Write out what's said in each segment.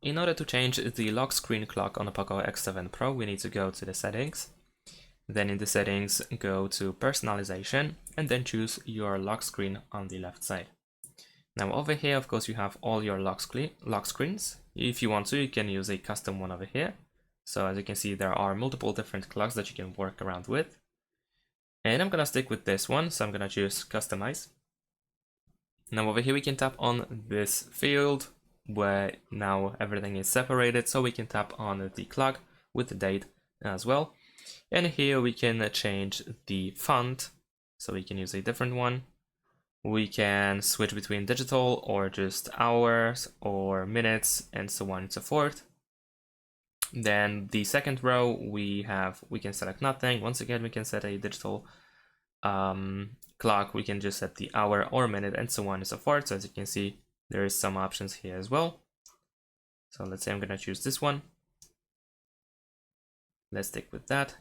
in order to change the lock screen clock on the POCO X7 Pro, we need to go to the settings. Then in the settings, go to personalization and then choose your lock screen on the left side. Now over here, of course, you have all your lock screens. If you want to, you can use a custom one over here. So as you can see, there are multiple different clocks that you can work around with. And I'm gonna stick with this one, so I'm gonna choose Customize. Now over here we can tap on this field where now everything is separated, so we can tap on the clock with the date as well. And here we can change the font, so we can use a different one. We can switch between digital or just hours or minutes and so on and so forth. Then the second row we can select nothing. Once again, we can set a digital clock. We can just set the hour or minute and so on and so forth. So as you can see, there is some options here as well. So let's say I'm gonna choose this one. Let's stick with that.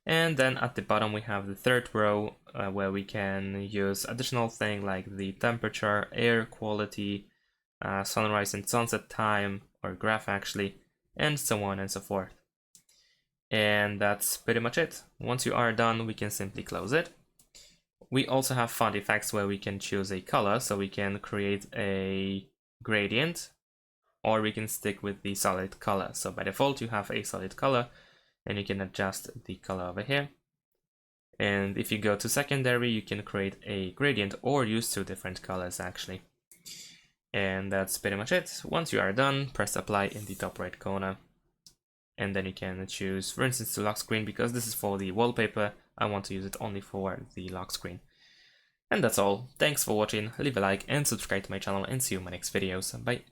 And then at the bottom we have the third row where we can use additional thing like the temperature, air quality, sunrise and sunset time, or graph actually, and so on and so forth. And that's pretty much it. Once you are done, we can simply close it. We also have font effects where we can choose a color, so we can create a gradient, or we can stick with the solid color. So by default, you have a solid color, and you can adjust the color over here. And if you go to secondary, you can create a gradient or use two different colors actually. And that's pretty much it. Once you are done, press apply in the top right corner. And then you can choose, for instance, the lock screen, because this is for the wallpaper. I want to use it only for the lock screen. And that's all. Thanks for watching, leave a like and subscribe to my channel, and see you in my next videos. Bye.